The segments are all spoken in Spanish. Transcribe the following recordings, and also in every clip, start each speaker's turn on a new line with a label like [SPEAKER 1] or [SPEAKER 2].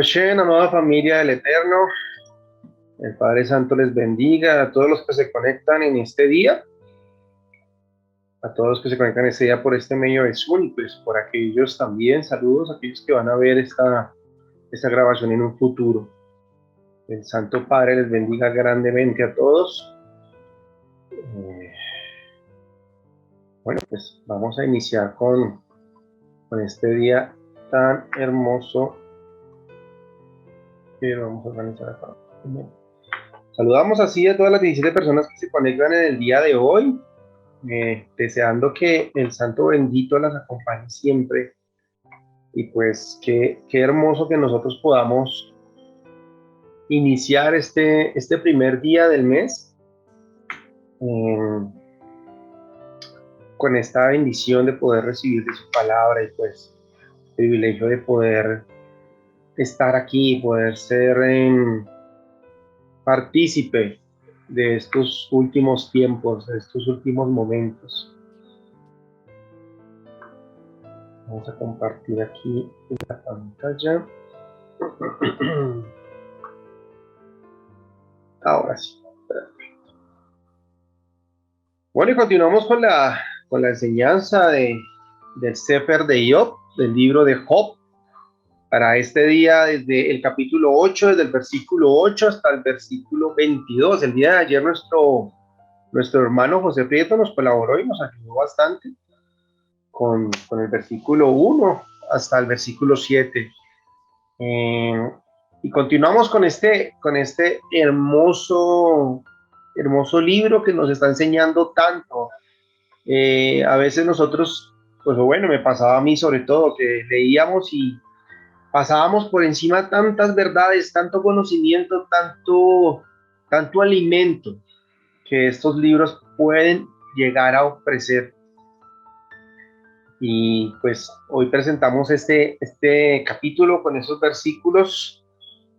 [SPEAKER 1] Hashem, amada familia del Eterno, el Padre Santo les bendiga a todos los que se conectan en este día, a todos los que se conectan este día por este medio de Zoom, y pues por aquellos también, saludos a aquellos que van a ver esta grabación en un futuro. El Santo Padre les bendiga grandemente a todos. Bueno, pues vamos a iniciar con este día tan hermoso que vamos a organizar acá. Saludamos así a todas las 17 personas que se conectan en el día de hoy, deseando que el Santo Bendito las acompañe siempre. Y pues qué hermoso que nosotros podamos iniciar este primer día del mes con esta bendición de poder recibir de su palabra, y pues el privilegio de poder estar aquí, poder ser partícipe de estos últimos tiempos, de estos últimos momentos. Vamos a compartir aquí la pantalla. Ahora sí. Perfecto. Bueno, y continuamos con la enseñanza del Sefer de Job, del libro de Job. Para este día, desde el capítulo 8, desde el versículo 8 hasta el versículo 22. El día de ayer nuestro hermano José Prieto nos colaboró y nos ayudó bastante con el versículo 1 hasta el versículo 7. Y continuamos con este hermoso libro que nos está enseñando tanto. A veces nosotros, pues bueno, me pasaba a mí sobre todo, que leíamos y pasábamos por encima tantas verdades, tanto conocimiento, tanto alimento que estos libros pueden llegar a ofrecer. Y pues hoy presentamos este capítulo con esos versículos,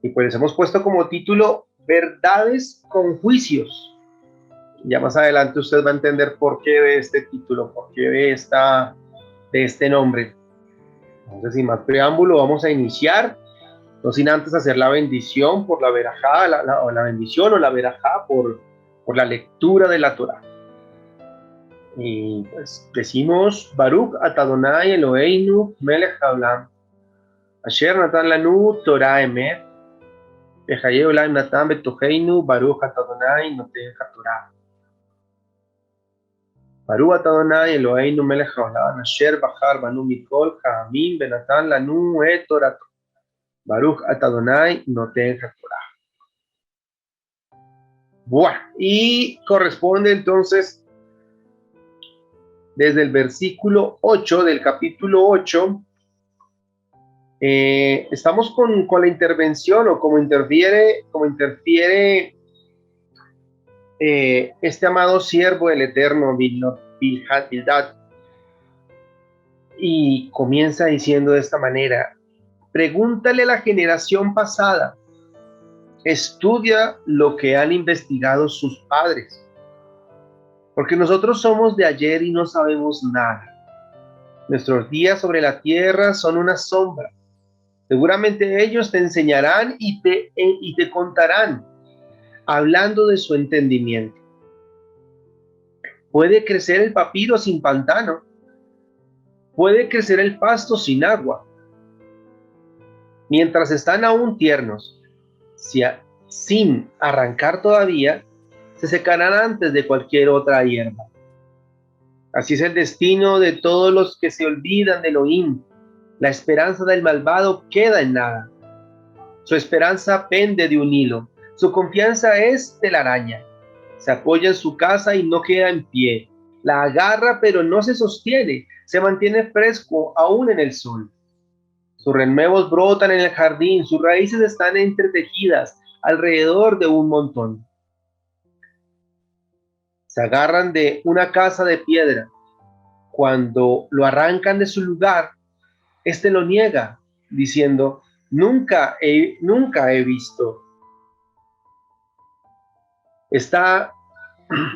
[SPEAKER 1] y pues hemos puesto como título Verdades con Juicios. Ya más adelante usted va a entender por qué de este título, por qué de este nombre. Entonces, sin más preámbulo, vamos a iniciar, no sin antes hacer la bendición por la verajá, la bendición o la verajá por la lectura de la Torá. Y pues decimos: Baruch atadonai Eloheinu melech haolam, asher natan lanu Torah emet, bechaye olam natan betocheinu, Baruch atadonai noten haTorah. Baruch atadonai Eloheinu melech haolam, asher bachar banu mikol ha'amim benatan lanu et Torato. Baruch atadonai noten haTorah. Bueno, y corresponde entonces desde el versículo 8 del capítulo 8. Estamos con la intervención, o como interfiere este amado siervo del Eterno, Bildad, y comienza diciendo de esta manera: pregúntale a la generación pasada, estudia lo que han investigado sus padres, porque nosotros somos de ayer y no sabemos nada. Nuestros días sobre la tierra son una sombra. Seguramente ellos te enseñarán y te contarán, hablando de su entendimiento. Puede crecer el papiro sin pantano, puede crecer el pasto sin agua. Mientras están aún tiernos, sin arrancar todavía, se secarán antes de cualquier otra hierba. Así es el destino de todos los que se olvidan de Elohim. La esperanza del malvado queda en nada. Su esperanza pende de un hilo. Su confianza es telaraña. Se apoya en su casa y no queda en pie. La agarra pero no se sostiene. Se mantiene fresco aún en el sol. Sus renuevos brotan en el jardín. Sus raíces están entretejidas alrededor de un montón. Se agarran de una casa de piedra. Cuando lo arrancan de su lugar, este lo niega, diciendo: nunca he visto. Esta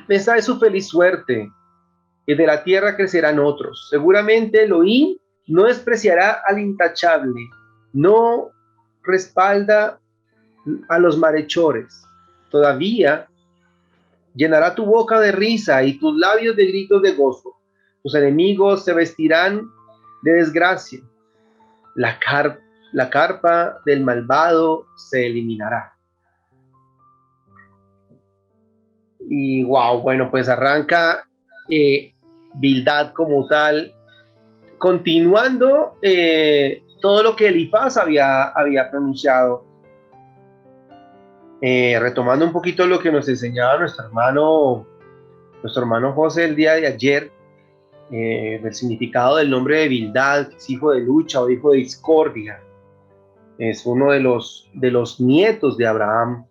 [SPEAKER 1] es su feliz suerte, y de la tierra crecerán otros. Seguramente Elohim no despreciará al intachable, no respalda a los malhechores. Todavía llenará tu boca de risa y tus labios de gritos de gozo. Tus enemigos se vestirán de desgracia. La, la carpa del malvado se eliminará. Y wow, bueno, pues arranca Bildad como tal, continuando todo lo que Elifaz había pronunciado. Retomando un poquito lo que nos enseñaba nuestro hermano José el día de ayer, del significado del nombre de Bildad, que es hijo de lucha o hijo de discordia. Es uno de los nietos de Abraham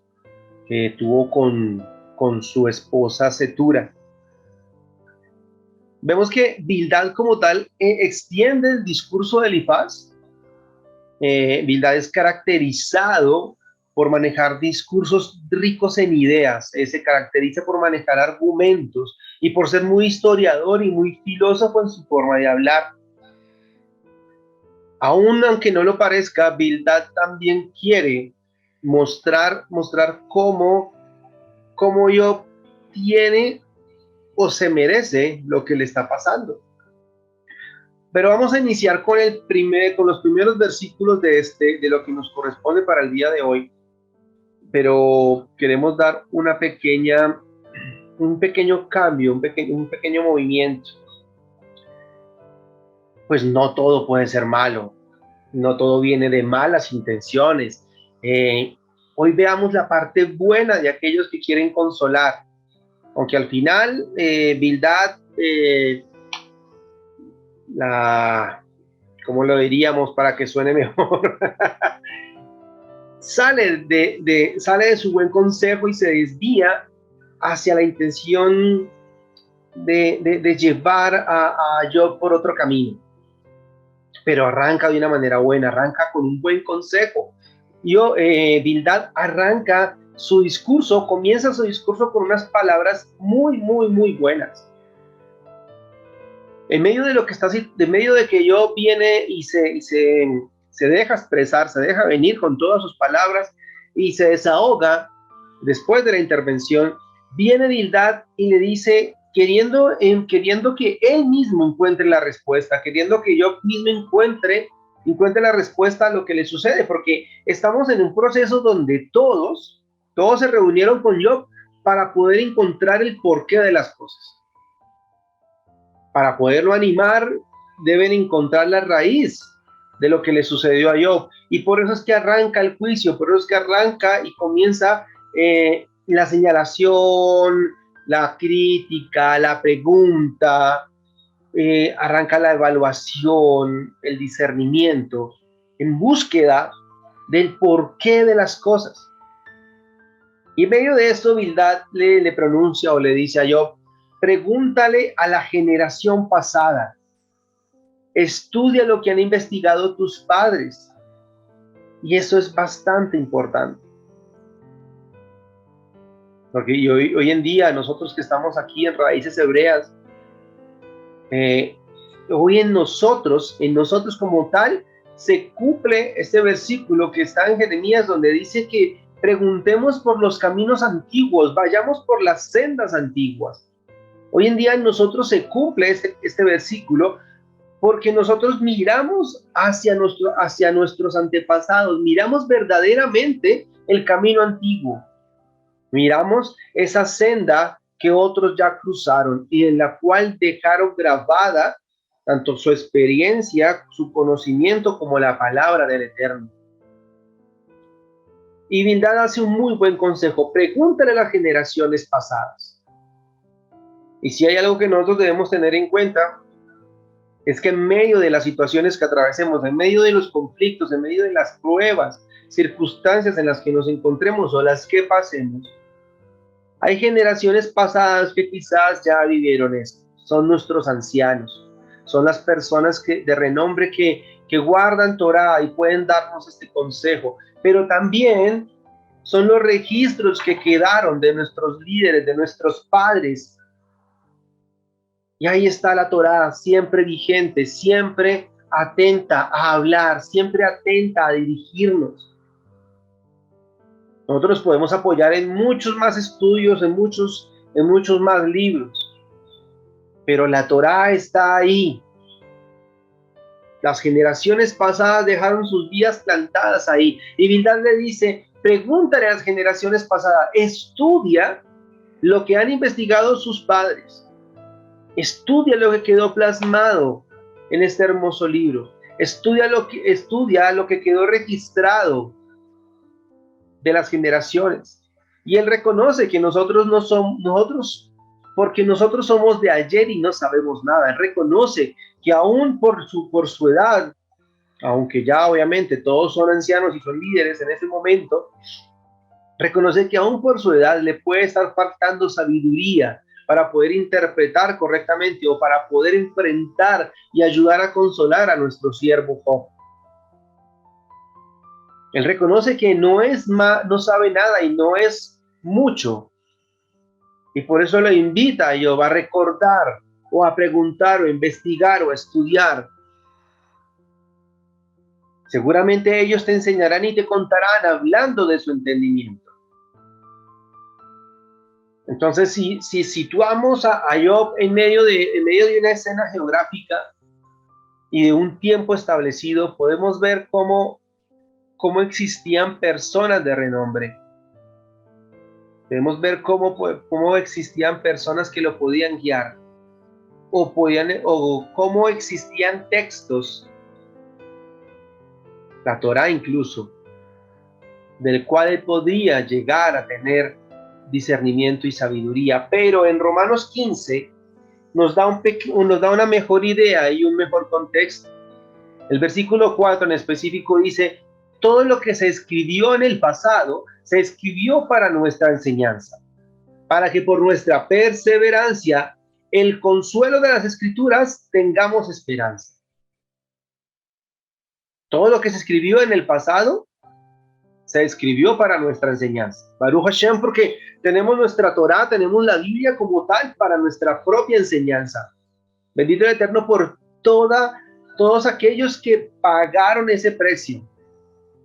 [SPEAKER 1] que tuvo con su esposa Cetura. Vemos que Bildad como tal extiende el discurso de Elifaz. Bildad es caracterizado por manejar discursos ricos en ideas, se caracteriza por manejar argumentos y por ser muy historiador y muy filósofo en su forma de hablar. Aún aunque no lo parezca, Bildad también quiere mostrar cómo Job tiene o se merece lo que le está pasando. Pero vamos a iniciar con los primeros versículos de lo que nos corresponde para el día de hoy. Pero queremos dar un pequeño cambio, un pequeño movimiento. Pues no todo puede ser malo, no todo viene de malas intenciones. Hoy veamos la parte buena de aquellos que quieren consolar, aunque al final Bildad, ¿cómo lo diríamos para que suene mejor? sale de su buen consejo y se desvía hacia la intención de llevar a Job por otro camino. Pero arranca de una manera buena, arranca con un buen consejo. Bildad comienza su discurso con unas palabras muy, muy, muy buenas. En medio de que Job viene y se deja expresar, se deja venir con todas sus palabras y se desahoga después de la intervención, viene Bildad y le dice, queriendo que él mismo encuentre la respuesta, queriendo que Job mismo encuentre la respuesta a lo que le sucede, porque estamos en un proceso donde todos se reunieron con Job para poder encontrar el porqué de las cosas. Para poderlo animar, deben encontrar la raíz de lo que le sucedió a Job. Y por eso es que arranca el juicio, por eso es que arranca y comienza la señalación, la crítica, la pregunta, arranca la evaluación, el discernimiento, en búsqueda del porqué de las cosas. Y en medio de esto, Bildad le pronuncia o le dice a Job, pregúntale a la generación pasada, estudia lo que han investigado tus padres. Y eso es bastante importante. Porque hoy en día, nosotros que estamos aquí en Raíces Hebreas, hoy en nosotros como tal, se cumple este versículo que está en Jeremías, donde dice que preguntemos por los caminos antiguos, vayamos por las sendas antiguas. Hoy en día en nosotros se cumple este versículo porque nosotros miramos hacia nuestros antepasados, miramos verdaderamente el camino antiguo, miramos esa senda que otros ya cruzaron y en la cual dejaron grabada tanto su experiencia, su conocimiento como la palabra del Eterno. Y Bildad hace un muy buen consejo, pregúntale a las generaciones pasadas. Y si hay algo que nosotros debemos tener en cuenta, es que en medio de las situaciones que atravesemos, en medio de los conflictos, en medio de las pruebas, circunstancias en las que nos encontremos o las que pasemos, hay generaciones pasadas que quizás ya vivieron esto. Son nuestros ancianos, son las personas de renombre que guardan Torá y pueden darnos este consejo, pero también son los registros que quedaron de nuestros líderes, de nuestros padres. Y ahí está la Torá, siempre vigente, siempre atenta a hablar, siempre atenta a dirigirnos. Nosotros podemos apoyar en muchos más estudios, en muchos más libros, pero la Torá está ahí. Las generaciones pasadas dejaron sus vidas plantadas ahí. Y Bildad le dice, pregúntale a las generaciones pasadas, estudia lo que han investigado sus padres. Estudia lo que quedó plasmado en este hermoso libro. Estudia lo que quedó registrado de las generaciones. Y él reconoce que nosotros no somos, porque nosotros somos de ayer y no sabemos nada. Él reconoce que aún por su edad, aunque ya obviamente todos son ancianos y son líderes en ese momento, reconoce que aún por su edad le puede estar faltando sabiduría para poder interpretar correctamente o para poder enfrentar y ayudar a consolar a nuestro siervo Job. Él reconoce que no sabe nada y no es mucho. Y por eso lo invita a Job a recordar o a preguntar o a investigar o a estudiar. Seguramente ellos te enseñarán y te contarán hablando de su entendimiento. Entonces, si situamos a Job en medio de una escena geográfica y de un tiempo establecido, podemos ver cómo existían personas de renombre. Podemos ver cómo existían personas que lo podían guiar, o cómo existían textos, la Torá incluso, del cual él podía llegar a tener discernimiento y sabiduría. Pero en Romanos 15 nos da una mejor idea y un mejor contexto. El versículo 4 en específico dice, todo lo que se escribió en el pasado se escribió para nuestra enseñanza, para que por nuestra perseverancia, el consuelo de las escrituras, tengamos esperanza. Todo lo que se escribió en el pasado se escribió para nuestra enseñanza. Baruch Hashem, porque tenemos nuestra Torá, tenemos la Biblia como tal para nuestra propia enseñanza. Bendito el Eterno por todos aquellos que pagaron ese precio.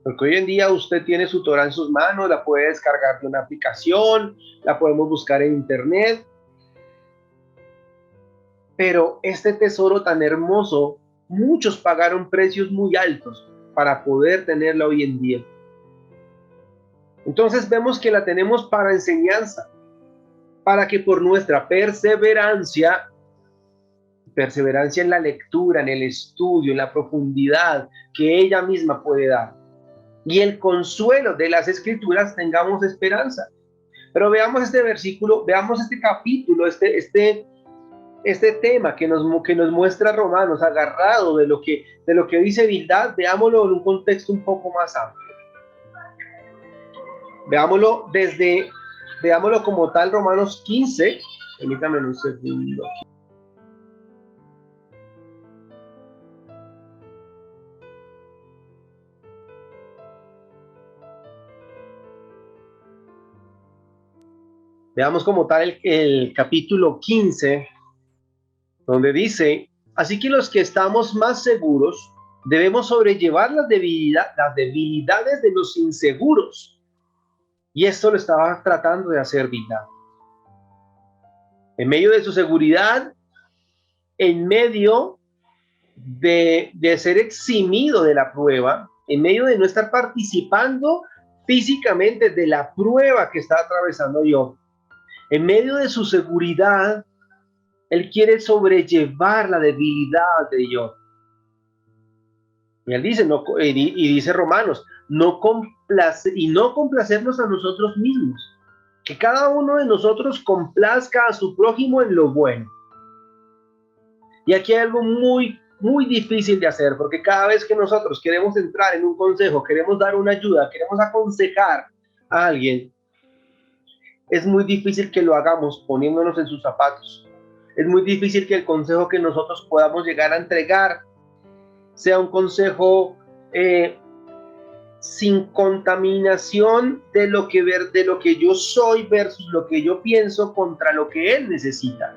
[SPEAKER 1] Porque hoy en día usted tiene su Torá en sus manos, la puede descargar de una aplicación, la podemos buscar en internet. Pero este tesoro tan hermoso, muchos pagaron precios muy altos para poder tenerla hoy en día. Entonces vemos que la tenemos para enseñanza, para que por nuestra perseverancia en la lectura, en el estudio, en la profundidad que ella misma puede dar, y el consuelo de las escrituras, tengamos esperanza. Pero veamos este versículo, veamos este capítulo, este tema que nos muestra Romanos, agarrado de lo que dice Bildad. Veámoslo en un contexto un poco más amplio. Veámoslo como tal, Romanos 15. Permítame un segundo. Veamos como tal el capítulo 15, donde dice, así que los que estamos más seguros debemos sobrellevar las debilidades de los inseguros. Y esto lo estaba tratando de hacer Bildad. En medio de su seguridad, en medio de ser eximido de la prueba, en medio de no estar participando físicamente de la prueba que está atravesando Job, en medio de su seguridad, él quiere sobrellevar la debilidad de Job. Y él dice, y dice Romanos, no complacernos a nosotros mismos, que cada uno de nosotros complazca a su prójimo en lo bueno. Y aquí hay algo muy, muy difícil de hacer, porque cada vez que nosotros queremos entrar en un consejo, queremos dar una ayuda, queremos aconsejar a alguien, es muy difícil que lo hagamos poniéndonos en sus zapatos. Es muy difícil que el consejo que nosotros podamos llegar a entregar sea un consejo sin contaminación de lo que yo soy versus lo que yo pienso contra lo que él necesita.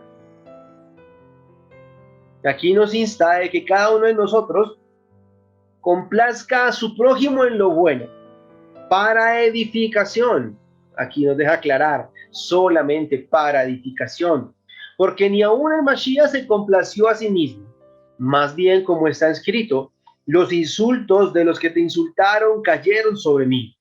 [SPEAKER 1] Aquí nos insta de que cada uno de nosotros complazca a su prójimo en lo bueno. para edificación. Aquí nos deja aclarar, solamente para edificación, porque ni aun el Mashiach se complació a sí mismo, más bien como está escrito, los insultos de los que te insultaron cayeron sobre mí.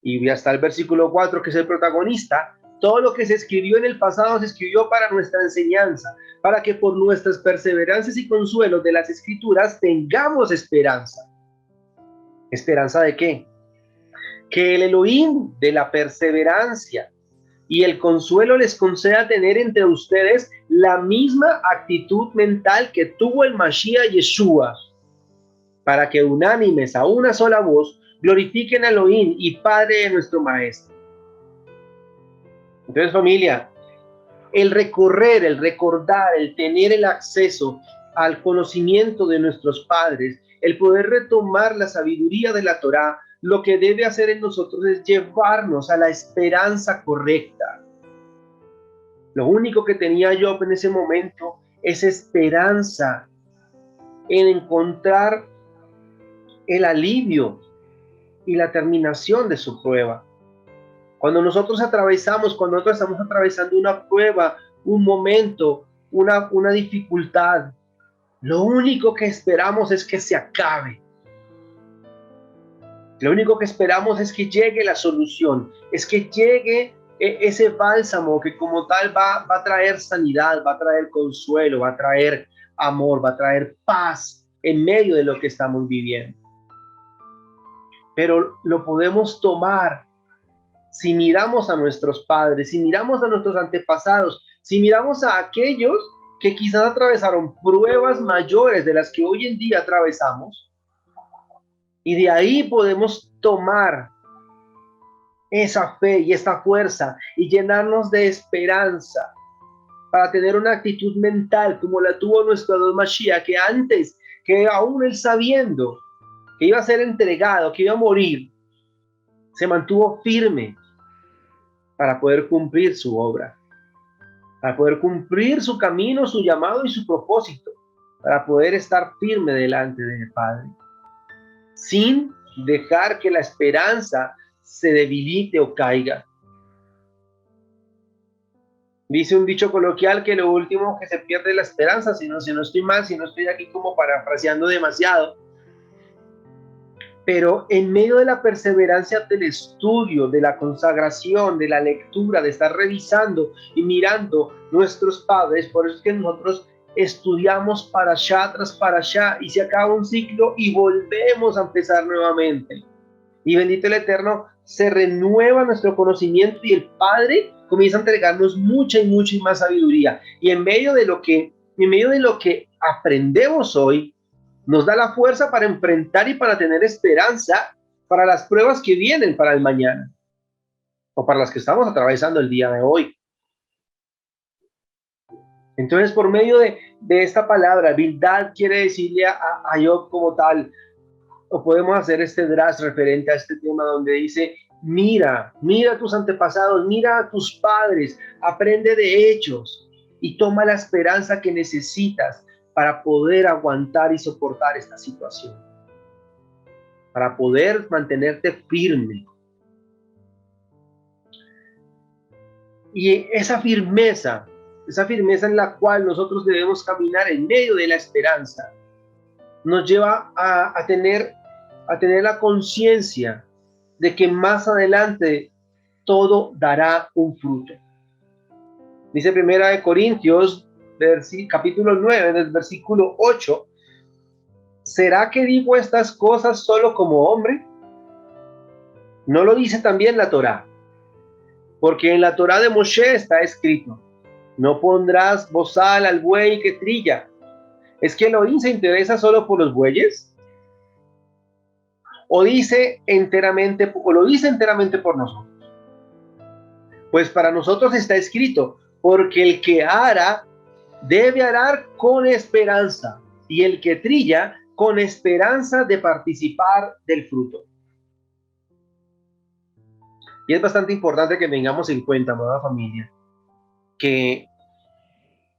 [SPEAKER 1] Y hasta el versículo 4, que es el protagonista, todo lo que se escribió en el pasado se escribió para nuestra enseñanza, para que por nuestras perseverancias y consuelos de las escrituras tengamos esperanza. ¿Esperanza de qué? Que el Elohim de la perseverancia y el consuelo les conceda tener entre ustedes la misma actitud mental que tuvo el Mashiach Yeshua, para que unánimes a una sola voz glorifiquen a Elohim y Padre de nuestro Maestro. Entonces, familia, el recorrer, el recordar, el tener el acceso al conocimiento de nuestros padres, el poder retomar la sabiduría de la Torá, lo que debe hacer en nosotros es llevarnos a la esperanza correcta. Lo único que tenía Job en ese momento es esperanza en encontrar el alivio y la terminación de su prueba. Cuando nosotros estamos atravesando una prueba, un momento, una dificultad, lo único que esperamos es que se acabe. Lo único que esperamos es que llegue la solución, es que llegue ese bálsamo que como tal va a traer sanidad, va a traer consuelo, va a traer amor, va a traer paz en medio de lo que estamos viviendo. Pero lo podemos tomar si miramos a nuestros padres, si miramos a nuestros antepasados, si miramos a aquellos que quizás atravesaron pruebas mayores de las que hoy en día atravesamos, y de ahí podemos tomar esa fe y esa fuerza y llenarnos de esperanza para tener una actitud mental como la tuvo nuestro Adón Mashiach, que antes, que aún él sabiendo que iba a ser entregado, que iba a morir, se mantuvo firme para poder cumplir su obra, para poder cumplir su camino, su llamado y su propósito, para poder estar firme delante del Padre, sin dejar que la esperanza se debilite o caiga. Dice un dicho coloquial que lo último que se pierde es la esperanza, si no estoy mal, si no estoy aquí como parafraseando demasiado. Pero en medio de la perseverancia del estudio, de la consagración, de la lectura, de estar revisando y mirando nuestros padres, por eso es que nosotros estudiamos para allá tras para allá y se acaba un ciclo y volvemos a empezar nuevamente. Y bendito el Eterno, se renueva nuestro conocimiento y el Padre comienza a entregarnos mucha y más sabiduría. Y en medio de lo que aprendemos hoy, nos da la fuerza para enfrentar y para tener esperanza para las pruebas que vienen para el mañana o para las que estamos atravesando el día de hoy. Entonces, por medio de esta palabra, Bildad quiere decirle a Job como tal, o podemos hacer este draft referente a este tema donde dice, mira a tus antepasados, mira a tus padres, aprende de ellos y toma la esperanza que necesitas para poder aguantar y soportar esta situación, para poder mantenerte firme. Y esa firmeza en la cual nosotros debemos caminar en medio de la esperanza, nos lleva a tener la conciencia de que más adelante todo dará un fruto. Dice Primera de Corintios, capítulo 9, del versículo 8, ¿será que digo estas cosas solo como hombre? ¿No lo dice también la Torá? Porque en la Torá de Moshe está escrito, no pondrás bozal al buey que trilla. ¿Es que Elohim se interesa solo por los bueyes? ¿O lo dice enteramente por nosotros? Pues para nosotros está escrito, porque el que ara debe arar con esperanza, y el que trilla con esperanza de participar del fruto. Y es bastante importante que tengamos en cuenta, amada familia, que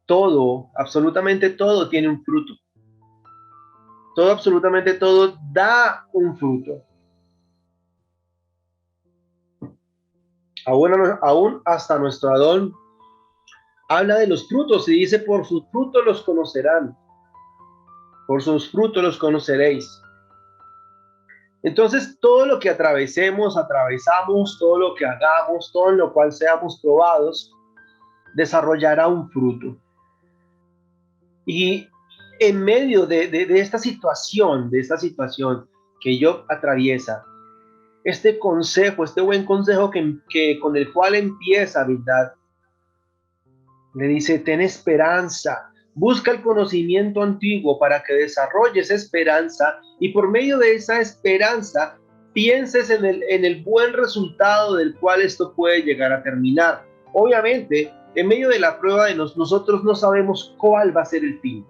[SPEAKER 1] todo, absolutamente todo tiene un fruto. Todo, absolutamente todo da un fruto. Aún hasta nuestro Adón habla de los frutos y dice, por sus frutos los conocerán, por sus frutos los conoceréis. Entonces, todo lo que atravesamos, todo lo que hagamos, todo en lo cual seamos probados, desarrollará un fruto. Y en medio de esta situación, que Job atraviesa, este consejo, este buen consejo que con el cual empieza, ¿verdad? Le dice, ten esperanza, busca el conocimiento antiguo para que desarrolles esperanza y por medio de esa esperanza pienses en el buen resultado del cual esto puede llegar a terminar. Obviamente, en medio de la prueba de nosotros no sabemos cuál va a ser el fin.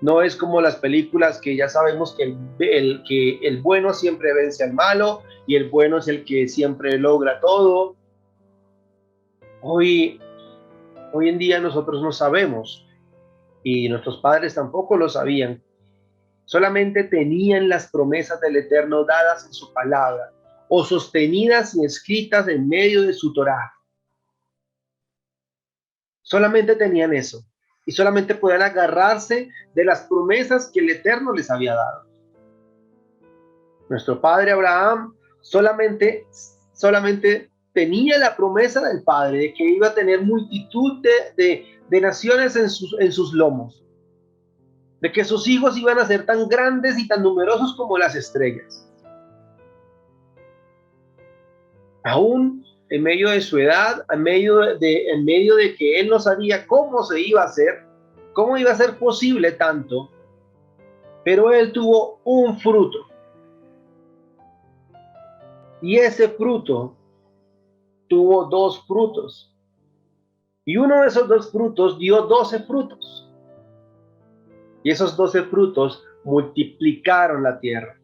[SPEAKER 1] No es como las películas que ya sabemos que el bueno siempre vence al malo y el bueno es el que siempre logra todo. Hoy en día nosotros no sabemos y nuestros padres tampoco lo sabían. Solamente tenían las promesas del Eterno dadas en su palabra o sostenidas y escritas en medio de su Torá. Solamente tenían eso y solamente podían agarrarse de las promesas que el Eterno les había dado. Nuestro padre Abraham solamente tenía la promesa del Padre de que iba a tener multitud de naciones en sus lomos, de que sus hijos iban a ser tan grandes y tan numerosos como las estrellas. Aún en medio de su edad, en medio de que él no sabía cómo se iba a hacer, cómo iba a ser posible tanto, pero él tuvo un fruto. Y ese fruto tuvo 2 frutos. Y uno de esos 2 frutos dio 12 frutos. Y esos 12 frutos multiplicaron la tierra.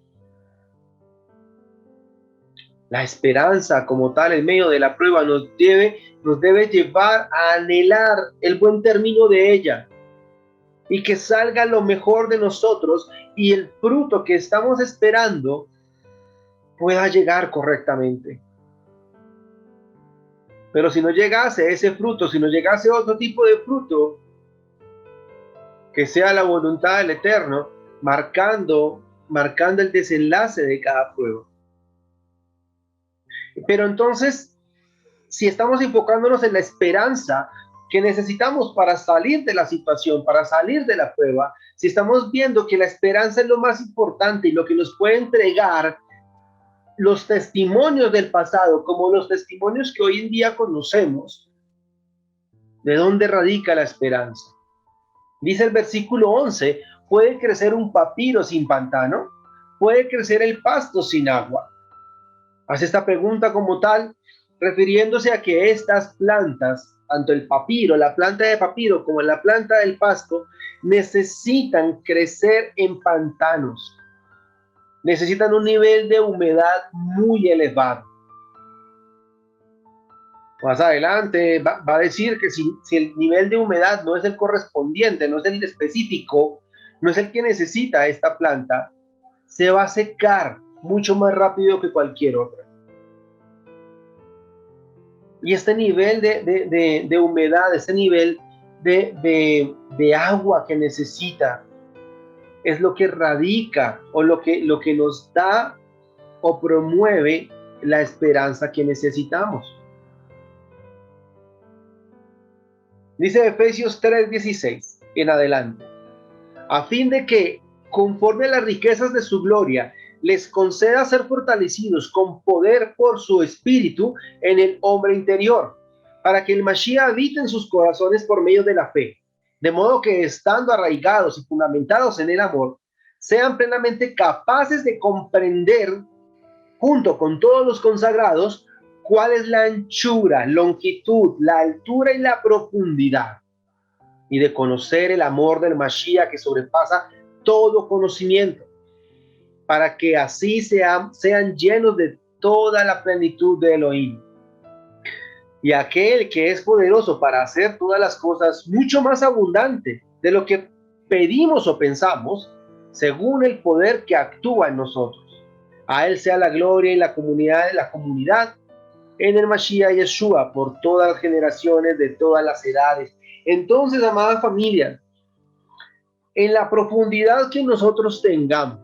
[SPEAKER 1] La esperanza como tal en medio de la prueba nos debe llevar a anhelar el buen término de ella y que salga lo mejor de nosotros y el fruto que estamos esperando pueda llegar correctamente. Pero si no llegase ese fruto, si no llegase otro tipo de fruto, que sea la voluntad del Eterno, marcando el desenlace de cada prueba. Pero entonces, si estamos enfocándonos en la esperanza que necesitamos para salir de la situación, para salir de la prueba, si estamos viendo que la esperanza es lo más importante y lo que nos puede entregar los testimonios del pasado, como los testimonios que hoy en día conocemos, ¿de dónde radica la esperanza? Dice el versículo 11, ¿puede crecer un papiro sin pantano? ¿Puede crecer el pasto sin agua? Hace esta pregunta como tal, refiriéndose a que estas plantas, tanto el papiro, la planta de papiro, como la planta del pasto, necesitan crecer en pantanos. Necesitan un nivel de humedad muy elevado. Más adelante va a decir que si el nivel de humedad no es el correspondiente, no es el específico, no es el que necesita esta planta, se va a secar mucho más rápido que cualquier otra. Y este nivel de humedad, este nivel de agua que necesita, es lo que radica o lo que nos da o promueve la esperanza que necesitamos. Dice Efesios 3:16 en adelante, a fin de que, conforme a las riquezas de su gloria, les conceda ser fortalecidos con poder por su espíritu en el hombre interior, para que el Mashiach habite en sus corazones por medio de la fe, de modo que estando arraigados y fundamentados en el amor, sean plenamente capaces de comprender, junto con todos los consagrados, cuál es la anchura, longitud, la altura y la profundidad, y de conocer el amor del Mashiach que sobrepasa todo conocimiento, para que así sean llenos de toda la plenitud de Elohim. Y aquel que es poderoso para hacer todas las cosas mucho más abundante de lo que pedimos o pensamos, según el poder que actúa en nosotros. A Él sea la gloria y la comunidad en el Mashiach Yeshua por todas las generaciones de todas las edades. Entonces, amada familia, en la profundidad que nosotros tengamos,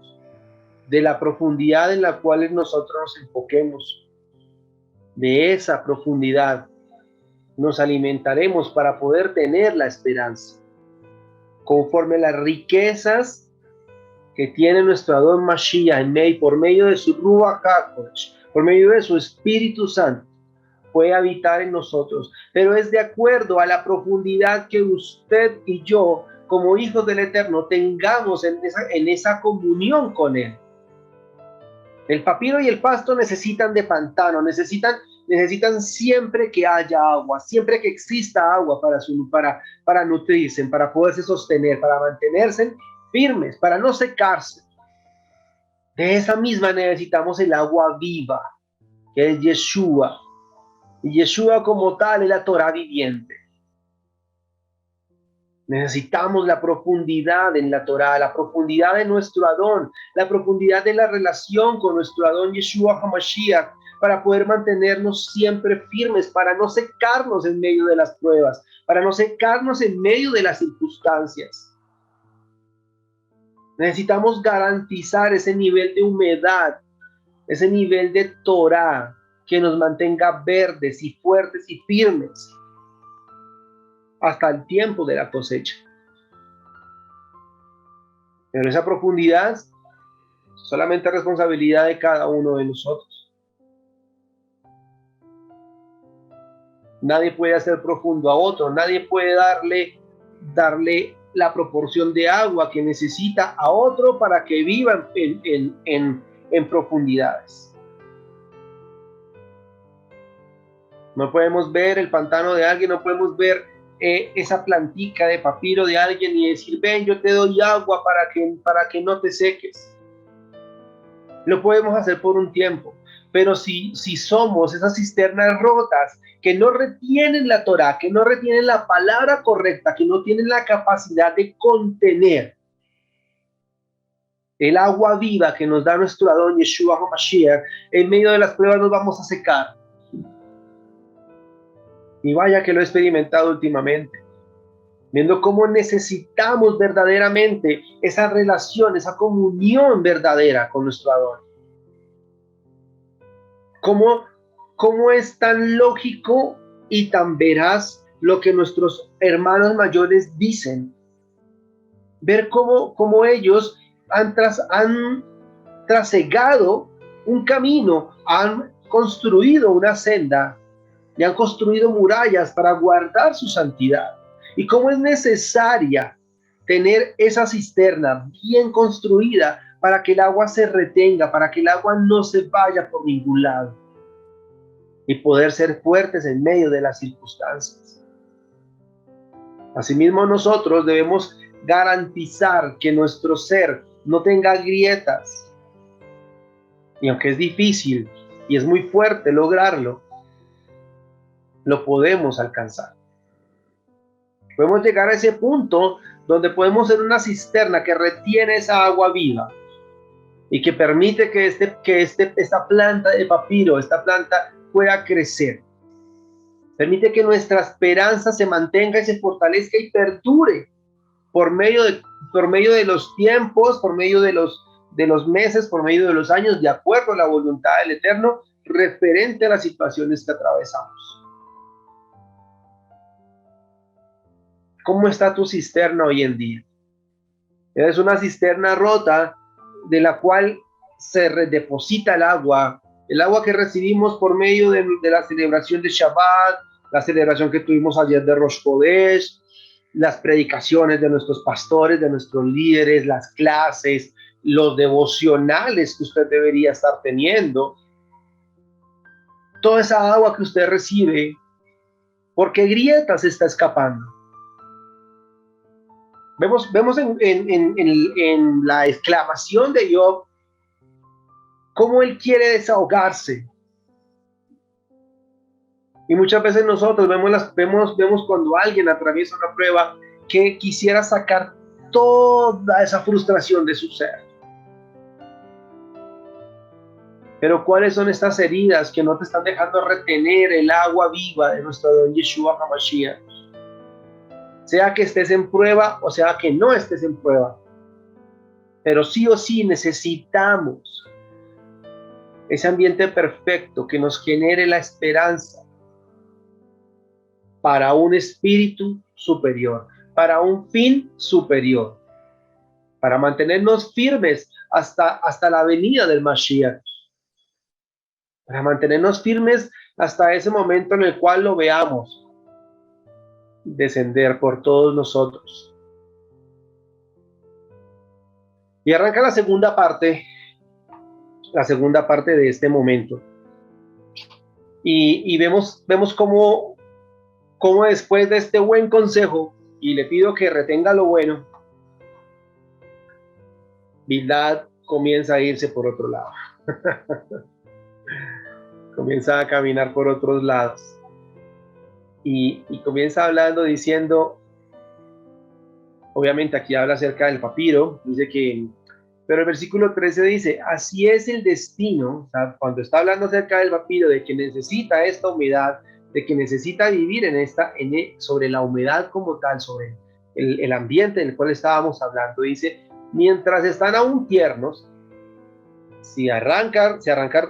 [SPEAKER 1] de la profundidad en la cual nosotros nos enfoquemos, de esa profundidad nos alimentaremos para poder tener la esperanza, conforme a las riquezas que tiene nuestro Adón Mashiach por medio de su Ruach HaKodesh, por medio de su Espíritu Santo, puede habitar en nosotros, pero es de acuerdo a la profundidad que usted y yo, como hijos del Eterno, tengamos en esa comunión con Él. El papiro y el pasto necesitan de pantano, necesitan siempre que haya agua, siempre que exista agua para nutrirse, para poderse sostener, para mantenerse firmes, para no secarse. De esa misma necesitamos el agua viva, que es Yeshua. Y Yeshua como tal es la Torah viviente. Necesitamos la profundidad en la Torah, la profundidad de nuestro Adón, la profundidad de la relación con nuestro Adón Yeshua HaMashiach, para poder mantenernos siempre firmes, para no secarnos en medio de las pruebas, para no secarnos en medio de las circunstancias. Necesitamos garantizar ese nivel de humedad, ese nivel de Torah que nos mantenga verdes y fuertes y firmes hasta el tiempo de la cosecha. Pero esa profundidad solamente es responsabilidad de cada uno de nosotros. Nadie puede hacer profundo a otro, nadie puede darle la proporción de agua que necesita a otro para que viva en profundidades. No podemos ver el pantano de alguien, no podemos ver esa plantica de papiro de alguien y decir, ven, yo te doy agua para que no te seques. Lo podemos hacer por un tiempo, pero si somos esas cisternas rotas que no retienen la Torah, que no retienen la palabra correcta, que no tienen la capacidad de contener el agua viva que nos da nuestro Adón Yeshua HaMashiach, en medio de las pruebas nos vamos a secar. Y vaya que lo he experimentado últimamente, viendo cómo necesitamos verdaderamente esa relación, esa comunión verdadera con nuestro Adón. Cómo es tan lógico y tan veraz lo que nuestros hermanos mayores dicen. Ver cómo ellos han trasegado un camino, han construido una senda y han construido murallas para guardar su santidad. Y cómo es necesaria tener esa cisterna bien construida para que el agua se retenga, para que el agua no se vaya por ningún lado y poder ser fuertes en medio de las circunstancias. Asimismo, nosotros debemos garantizar que nuestro ser no tenga grietas. Y aunque es difícil y es muy fuerte lograrlo, lo podemos alcanzar. Podemos llegar a ese punto donde podemos ser una cisterna que retiene esa agua viva y que permite que esta planta de papiro, esta planta pueda crecer. Permite que nuestra esperanza se mantenga y se fortalezca y perdure por medio de los tiempos, por medio de los meses, por medio de los años, de acuerdo a la voluntad del Eterno, referente a las situaciones que atravesamos. ¿Cómo está tu cisterna hoy en día? Es una cisterna rota de la cual se redeposita el agua que recibimos por medio de la celebración de Shabbat, la celebración que tuvimos ayer de Rosh Chodesh, las predicaciones de nuestros pastores, de nuestros líderes, las clases, los devocionales que usted debería estar teniendo. Toda esa agua que usted recibe, ¿por qué grietas está escapando? Vemos en la exclamación de Job cómo él quiere desahogarse. Y muchas veces nosotros vemos cuando alguien atraviesa una prueba que quisiera sacar toda esa frustración de su ser. Pero ¿cuáles son estas heridas que no te están dejando retener el agua viva de nuestro Don Yeshua HaMashiach? Sea que estés en prueba o sea que no estés en prueba. Pero sí o sí necesitamos ese ambiente perfecto que nos genere la esperanza para un espíritu superior, para un fin superior, para mantenernos firmes hasta la venida del Mashiach, para mantenernos firmes hasta ese momento en el cual lo veamos descender por todos nosotros. Y arranca la segunda parte de este momento. Y vemos cómo después de este buen consejo, y le pido que retenga lo bueno, Bildad comienza a irse por otro lado. Comienza a caminar por otros lados. Y comienza hablando, diciendo, obviamente aquí habla acerca del papiro, dice que, pero el versículo 13 dice, así es el destino, o sea, cuando está hablando acerca del papiro, de que necesita esta humedad, de que necesita vivir sobre la humedad como tal, sobre el ambiente del cual estábamos hablando, dice, mientras están aún tiernos, si arrancar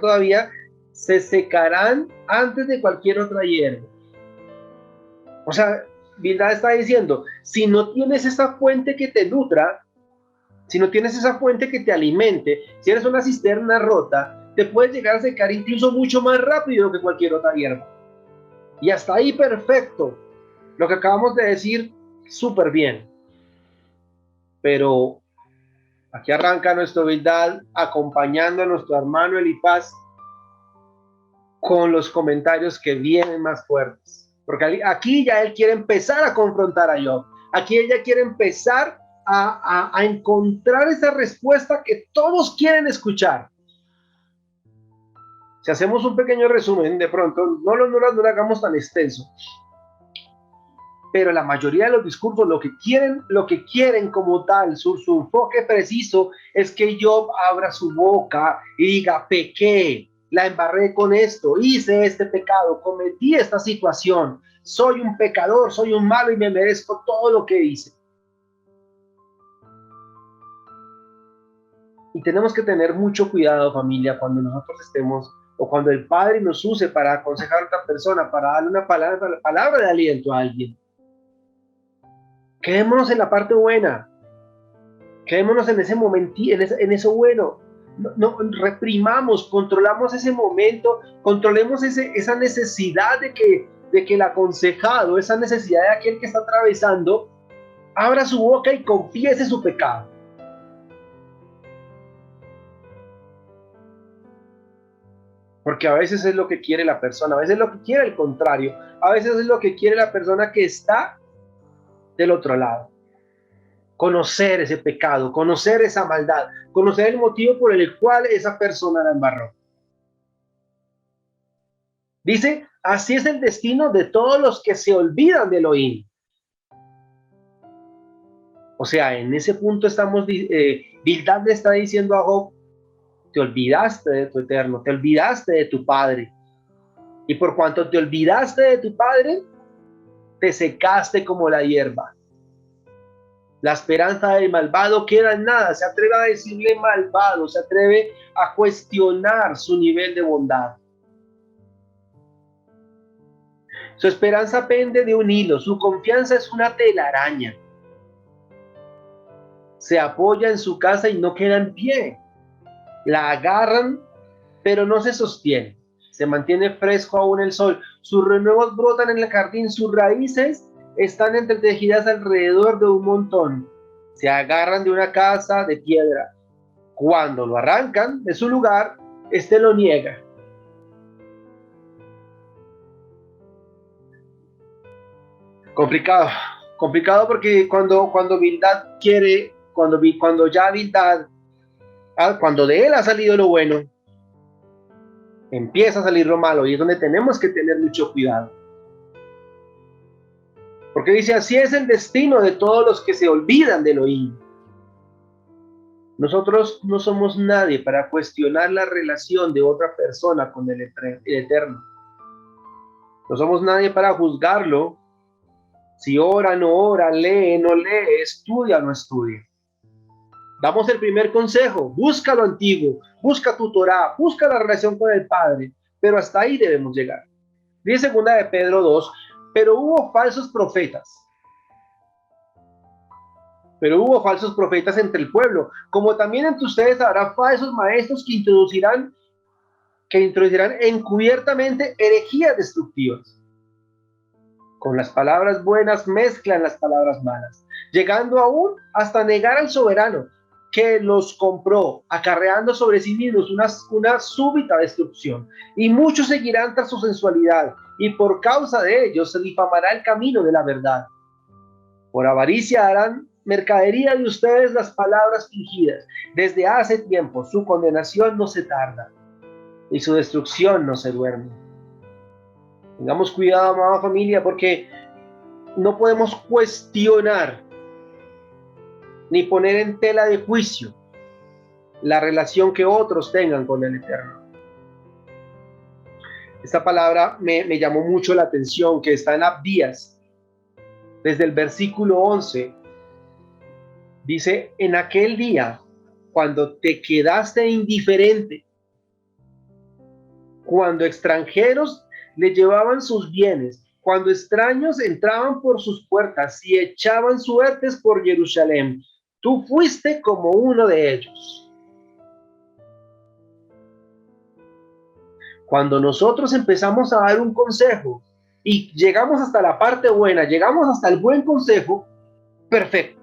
[SPEAKER 1] todavía, se secarán antes de cualquier otra hierba. O sea, Bildad está diciendo, si no tienes esa fuente que te nutra, si no tienes esa fuente que te alimente, si eres una cisterna rota, te puedes llegar a secar incluso mucho más rápido que cualquier otra hierba. Y hasta ahí perfecto. Lo que acabamos de decir, súper bien. Pero aquí arranca nuestro Bildad acompañando a nuestro hermano Elifaz con los comentarios que vienen más fuertes. Porque aquí ya él quiere empezar a confrontar a Job. Aquí ella quiere empezar a encontrar esa respuesta que todos quieren escuchar. Si hacemos un pequeño resumen, de pronto, no lo hagamos tan extenso. Pero la mayoría de los discursos lo que quieren como tal, su enfoque preciso es que Job abra su boca y diga, pequé, la embarré con esto, hice este pecado, cometí esta situación, soy un pecador, soy un malo y me merezco todo lo que hice. Y tenemos que tener mucho cuidado, familia, cuando nosotros estemos, o cuando el Padre nos use para aconsejar a otra persona, para darle una palabra de aliento a alguien. Quedémonos en la parte buena, quedémonos en ese momento, en eso bueno. No reprimamos, controlamos ese momento, controlemos esa necesidad de que el aconsejado, esa necesidad de aquel que está atravesando, abra su boca y confiese su pecado. Porque a veces es lo que quiere la persona, a veces es lo que quiere el contrario, a veces es lo que quiere la persona que está del otro lado. Conocer ese pecado, conocer esa maldad, conocer el motivo por el cual esa persona la embarró. Dice, así es el destino de todos los que se olvidan de Elohim. O sea, en ese punto Bildad le está diciendo a Job, te olvidaste de tu Eterno, te olvidaste de tu Padre. Y por cuanto te olvidaste de tu Padre, te secaste como la hierba. La esperanza del malvado queda en nada, se atreve a decirle malvado, se atreve a cuestionar su nivel de bondad. Su esperanza pende de un hilo, su confianza es una telaraña. Se apoya en su casa y no queda en pie. La agarran, pero no se sostiene. Se mantiene fresco aún el sol. Sus renuevos brotan en el jardín, sus raíces están entretejidas alrededor de un montón. Se agarran de una casa de piedra. Cuando lo arrancan de su lugar, este lo niega. Complicado porque cuando Bildad quiere, cuando ya Bildad, cuando de él ha salido lo bueno, empieza a salir lo malo, y es donde tenemos que tener mucho cuidado. Porque dice, así es el destino de todos los que se olvidan de Elohim. Nosotros no somos nadie para cuestionar la relación de otra persona con el Eterno. No somos nadie para juzgarlo. Si ora, no ora, lee, no lee, estudia, no estudia. Damos el primer consejo: busca lo antiguo, busca tu Torah, busca la relación con el Padre, pero hasta ahí debemos llegar. Dice segunda de Pedro 2, pero hubo falsos profetas entre el pueblo, como también entre ustedes habrá falsos maestros que introducirán encubiertamente herejías destructivas. Con las palabras buenas mezclan las palabras malas, llegando aún hasta negar al soberano que los compró, acarreando sobre sí mismos una súbita destrucción. Y muchos seguirán tras su sensualidad, y por causa de ellos se difamará el camino de la verdad. Por avaricia harán mercadería de ustedes las palabras fingidas. Desde hace tiempo su condenación no se tarda, y su destrucción no se duerme. Tengamos cuidado, amada familia, porque no podemos cuestionar ni poner en tela de juicio la relación que otros tengan con el Eterno. Esta palabra me llamó mucho la atención, que está en Abdías, desde el versículo 11. Dice: en aquel día, cuando te quedaste indiferente, cuando extranjeros le llevaban sus bienes, cuando extraños entraban por sus puertas y echaban suertes por Jerusalén, tú fuiste como uno de ellos. Cuando nosotros empezamos a dar un consejo y llegamos hasta la parte buena, llegamos hasta el buen consejo, perfecto.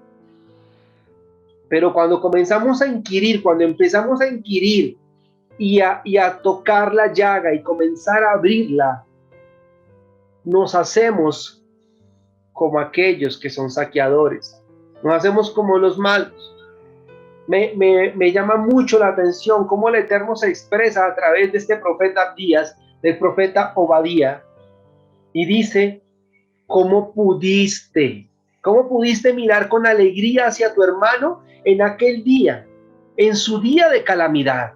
[SPEAKER 1] Pero cuando comenzamos a inquirir, cuando empezamos a inquirir y a tocar la llaga y comenzar a abrirla, nos hacemos como aquellos que son saqueadores, nos hacemos como los malos. Me llama mucho la atención cómo el Eterno se expresa a través de este profeta Abdías, del profeta Obadía, y dice: ¿cómo pudiste mirar con alegría hacia tu hermano en aquel día, en su día de calamidad?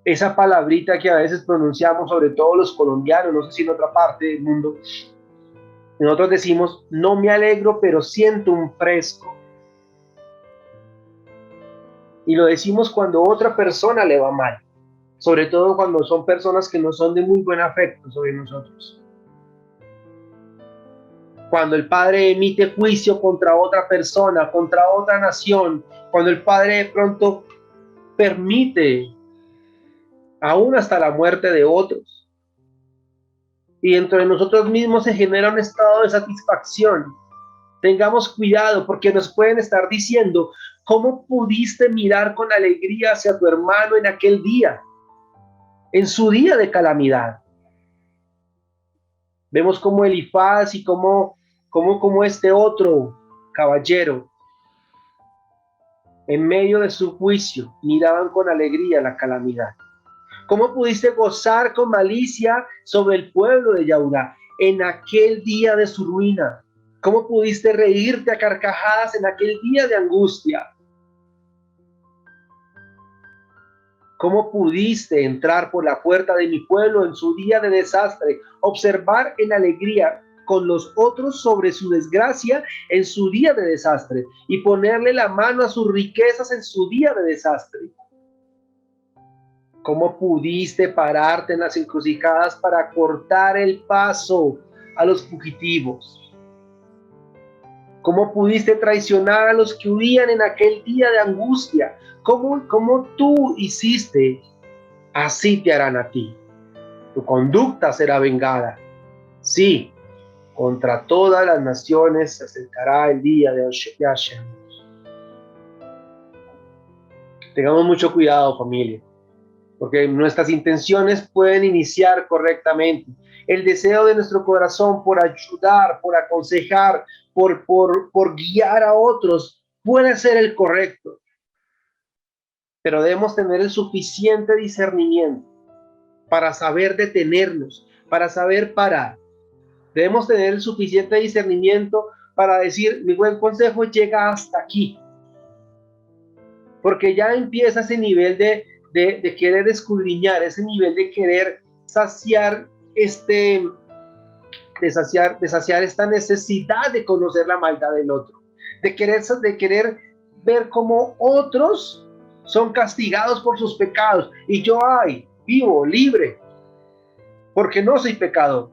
[SPEAKER 1] Esa palabrita que a veces pronunciamos, sobre todo los colombianos, no sé si en otra parte del mundo, nosotros decimos: no me alegro, pero siento un fresco. Y lo decimos cuando a otra persona le va mal, sobre todo cuando son personas que no son de muy buen afecto sobre nosotros. Cuando el Padre emite juicio contra otra persona, contra otra nación, cuando el Padre de pronto permite aún hasta la muerte de otros, y dentro de nosotros mismos se genera un estado de satisfacción. Tengamos cuidado, porque nos pueden estar diciendo: ¿cómo pudiste mirar con alegría hacia tu hermano en aquel día, en su día de calamidad? Vemos como Elifaz y como este otro caballero, en medio de su juicio, miraban con alegría la calamidad. ¿Cómo pudiste gozar con malicia sobre el pueblo de Yahudá en aquel día de su ruina? ¿Cómo pudiste reírte a carcajadas en aquel día de angustia? ¿Cómo pudiste entrar por la puerta de mi pueblo en su día de desastre, observar en alegría con los otros sobre su desgracia en su día de desastre, y ponerle la mano a sus riquezas en su día de desastre? ¿Cómo pudiste pararte en las encrucijadas para cortar el paso a los fugitivos? ¿Cómo pudiste traicionar a los que huían en aquel día de angustia? ¿Cómo tú hiciste? Así te harán a ti. Tu conducta será vengada. Sí, contra todas las naciones se acercará el día de Hashem. Tengamos mucho cuidado, familia, porque nuestras intenciones pueden iniciar correctamente. El deseo de nuestro corazón por ayudar, por aconsejar, por guiar a otros puede ser el correcto, pero debemos tener el suficiente discernimiento para saber detenernos, para saber parar. Debemos tener el suficiente discernimiento para decir: mi buen consejo llega hasta aquí. porque ya empieza ese nivel de querer escudriñar, ese nivel de querer saciar de saciar esta necesidad de conocer la maldad del otro, de querer ver cómo otros son castigados por sus pecados y yo vivo libre porque no soy pecador,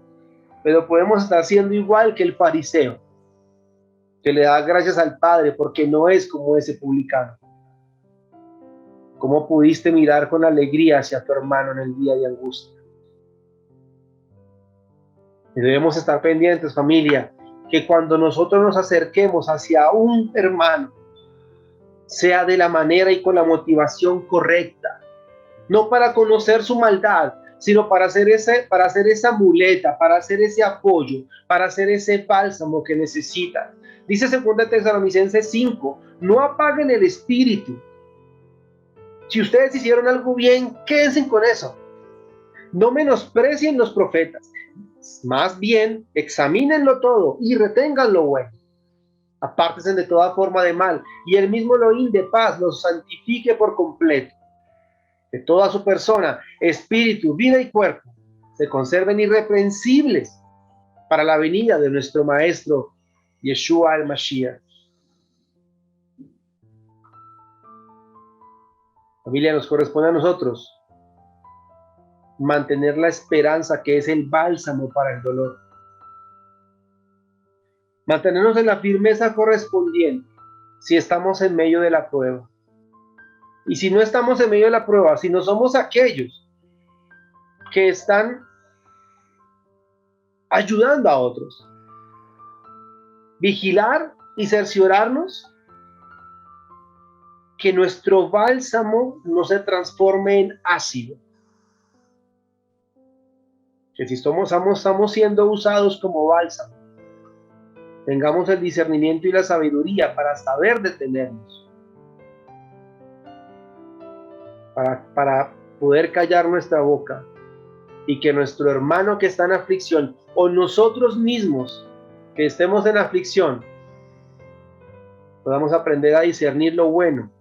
[SPEAKER 1] pero podemos estar siendo igual que el fariseo que le da gracias al Padre porque no es como ese publicano. ¿Cómo pudiste mirar con alegría hacia tu hermano en el día de angustia? Y debemos estar pendientes, familia, que cuando nosotros nos acerquemos hacia un hermano, sea de la manera y con la motivación correcta, no para conocer su maldad, sino para hacer esa muleta, para hacer ese apoyo, para hacer ese bálsamo que necesita. Dice 2 Tesalonicenses 5, no apaguen el espíritu. Si ustedes hicieron algo bien, quédense con eso. No menosprecien los profetas. Más bien, examínenlo todo y retengan lo bueno. Apártense de toda forma de mal, y el mismo Elohim de paz los santifique por completo. Que toda su persona, espíritu, vida y cuerpo se conserven irreprensibles para la venida de nuestro Maestro Yeshua el Mashiach. Familia, nos corresponde a nosotros mantener la esperanza, que es el bálsamo para el dolor. Mantenernos en la firmeza correspondiente si estamos en medio de la prueba. Y si no estamos en medio de la prueba, si no somos aquellos que están ayudando a otros, vigilar y cerciorarnos que nuestro bálsamo no se transforme en ácido. Que si estamos siendo usados como bálsamo, tengamos el discernimiento y la sabiduría para saber detenernos, para poder callar nuestra boca, y que nuestro hermano que está en aflicción o nosotros mismos que estemos en aflicción podamos aprender a discernir lo bueno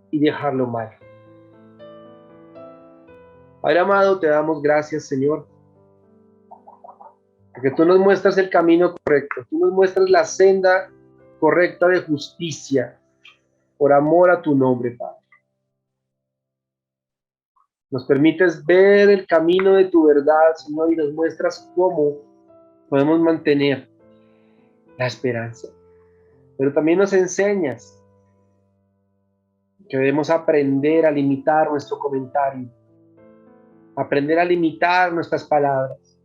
[SPEAKER 1] y dejar lo malo. Padre amado, te damos gracias, Señor, porque tú nos muestras el camino correcto, tú nos muestras la senda correcta de justicia por amor a tu nombre, Padre. Nos permites ver el camino de tu verdad, Señor, y nos muestras cómo podemos mantener la esperanza. Pero también nos enseñas que debemos aprender a limitar nuestro comentario, aprender a limitar nuestras palabras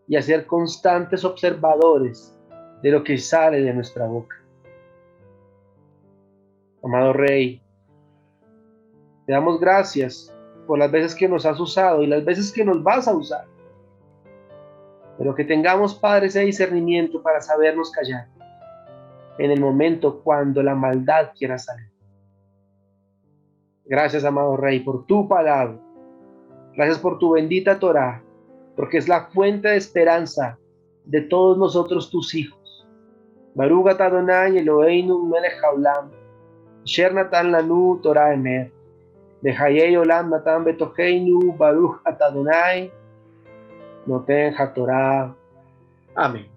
[SPEAKER 1] y a ser constantes observadores de lo que sale de nuestra boca. Amado Rey, te damos gracias por las veces que nos has usado y las veces que nos vas a usar. Pero que tengamos, Padre, ese discernimiento para sabernos callar en el momento cuando la maldad quiera salir. Gracias, amado Rey, por tu palabra. Gracias por tu bendita Torá, porque es la fuente de esperanza de todos nosotros, tus hijos. Baruch atah Adonai Eloheinu melech haolam, asher natan lanu Torah emet, bechayei olam natan betocheinu, Baruch atah Adonai noten haTorah. Amén.